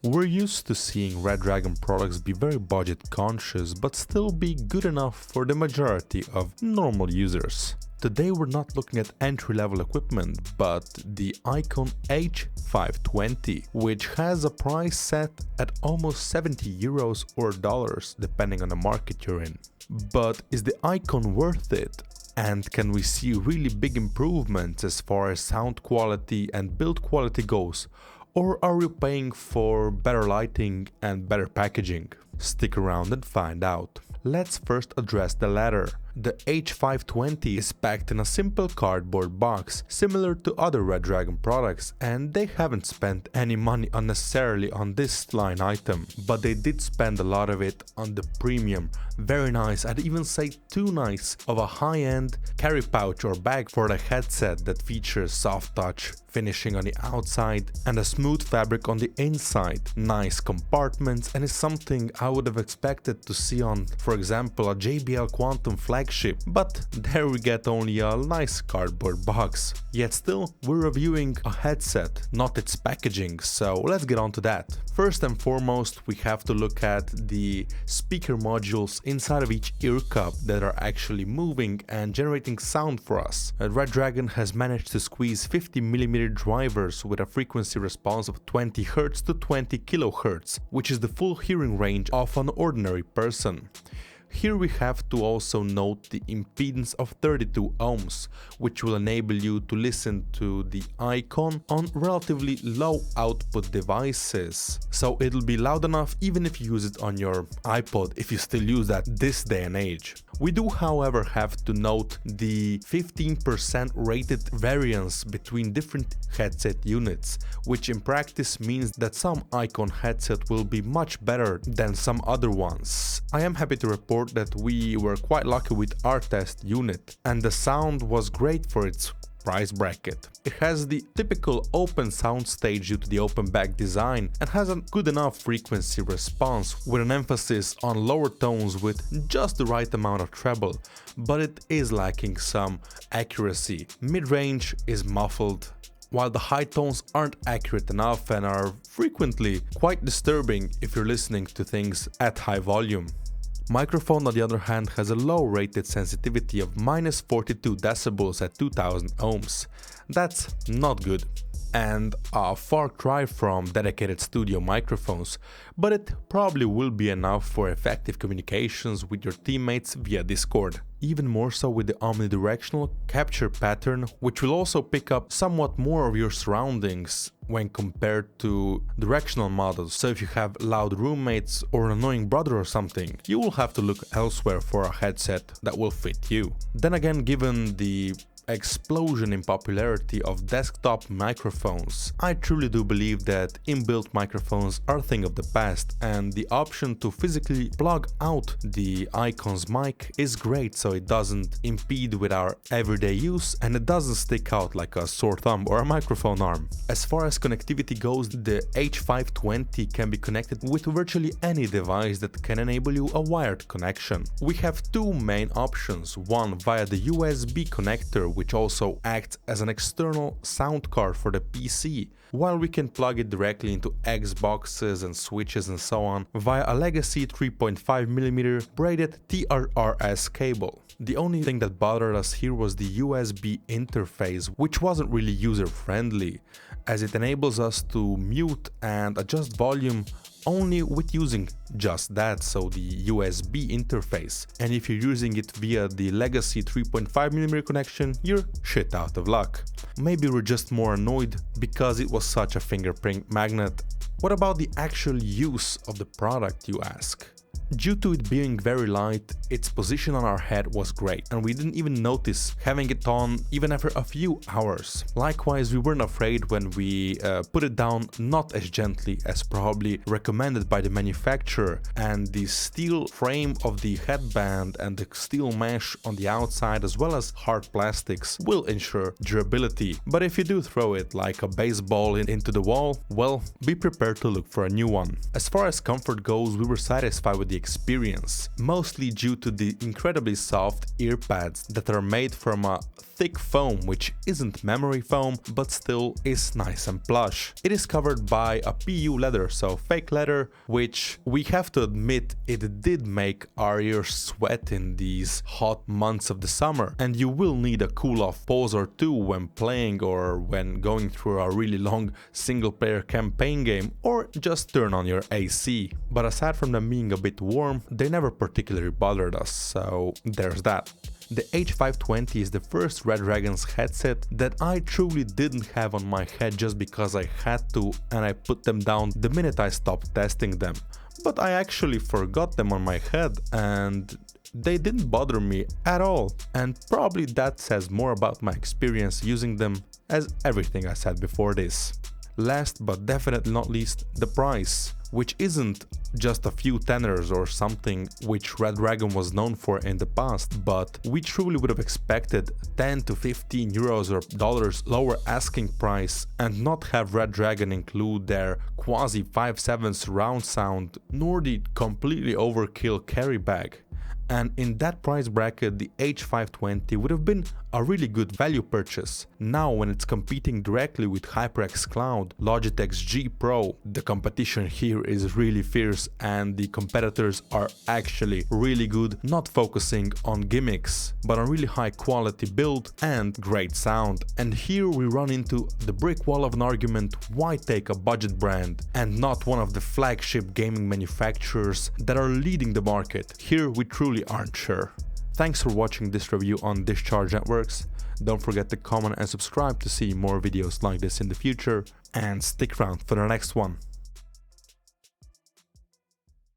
We're used to seeing Redragon products be very budget conscious but still be good enough for the majority of normal users. Today we're not looking at entry-level equipment, but the Icon H520, which has a price set at almost 70 euros or dollars depending on the market you're in. But is the Icon worth it? And can we see really big improvements as far as sound quality and build quality goes? Or are we paying for better lighting and better packaging? Stick around and find out. Let's first address the latter. The H520 is packed in a simple cardboard box, similar to other Redragon products, and they haven't spent any money unnecessarily on this line item, but they did spend a lot of it on the premium, very nice, I'd even say too nice, of a high-end carry pouch or bag for the headset that features soft touch finishing on the outside and a smooth fabric on the inside, nice compartments, and is something I would have expected to see on, for example, a JBL Quantum flagship, but there we get only a nice cardboard box. Yet still, we're reviewing a headset, not its packaging, so let's get on to that. First and foremost, we have to look at the speaker modules inside of each ear cup that are actually moving and generating sound for us. Redragon has managed to squeeze 50mm drivers with a frequency response of 20 Hz to 20 kHz, which is the full hearing range of an ordinary person. Here we have to also note the impedance of 32 ohms, which will enable you to listen to the Icon on relatively low output devices. So it'll be loud enough even if you use it on your iPod, if you still use that this day and age. We do, however, have to note the 15% rated variance between different headset units, which in practice means that some Icon headset will be much better than some other ones. I am happy to report that we were quite lucky with our test unit, and the sound was great for its price bracket. It has the typical open soundstage due to the open back design and has a good enough frequency response with an emphasis on lower tones with just the right amount of treble, but it is lacking some accuracy. Mid-range is muffled, while the high tones aren't accurate enough and are frequently quite disturbing if you're listening to things at high volume. Microphone, on the other hand, has a low rated sensitivity of minus 42 decibels at 2000 ohms. That's not good, and a far cry from dedicated studio microphones, but it probably will be enough for effective communications with your teammates via Discord. Even more so with the omnidirectional capture pattern, which will also pick up somewhat more of your surroundings when compared to directional models. So if you have loud roommates or an annoying brother or something, you will have to look elsewhere for a headset that will fit you. Then again, given the explosion in popularity of desktop microphones, I truly do believe that inbuilt microphones are a thing of the past, and the option to physically plug out the Icon's mic is great, so it doesn't impede with our everyday use and it doesn't stick out like a sore thumb or a microphone arm. As far as connectivity goes, the H520 can be connected with virtually any device that can enable you a wired connection. We have two main options, one via the USB connector, which also acts as an external sound card for the PC, while we can plug it directly into Xboxes and switches and so on via a legacy 3.5mm braided TRRS cable. The only thing that bothered us here was the USB interface, which wasn't really user-friendly, as it enables us to mute and adjust volume only with using just that, so the USB interface. And if you're using it via the legacy 3.5mm connection, you're shit out of luck. Maybe we're just more annoyed because it was such a fingerprint magnet. What about the actual use of the product, you ask? Due to it being very light, its position on our head was great, and we didn't even notice having it on even after a few hours. Likewise, we weren't afraid when we put it down not as gently as probably recommended by the manufacturer, and the steel frame of the headband and the steel mesh on the outside as well as hard plastics will ensure durability. But if you do throw it like a baseball into the wall, well, be prepared to look for a new one. As far as comfort goes, we were satisfied with the the experience, mostly due to the incredibly soft earpads that are made from a thick foam which isn't memory foam but still is nice and plush. It is covered by a PU leather, so fake leather, which we have to admit it did make our ears sweat in these hot months of the summer, and you will need a cool off pause or two when playing or when going through a really long single player campaign game, or just turn on your AC. But aside from them being a bit warm, they never particularly bothered us, so there's that. The H520 is the first Redragon's headset that I truly didn't have on my head just because I had to, and I put them down the minute I stopped testing them. But I actually forgot them on my head and they didn't bother me at all, and probably that says more about my experience using them as everything I said before this. Last but definitely not least, the price, which isn't just a few tenors or something which Redragon was known for in the past, but we truly would have expected 10 to 15 euros or dollars lower asking price and not have Redragon include their quasi 5.7 surround sound nor the completely overkill carry bag. And in that price bracket, the H520 would have been a really good value purchase. Now when it's competing directly with HyperX Cloud, Logitech's G Pro, the competition here is really fierce and the competitors are actually really good, not focusing on gimmicks, but on really high quality build and great sound. And here we run into the brick wall of an argument: why take a budget brand and not one of the flagship gaming manufacturers that are leading the market? Here we truly aren't sure. Thanks for watching this review on Discharge Networks. Don't forget to comment and subscribe to see more videos like this in the future, and stick around for the next one.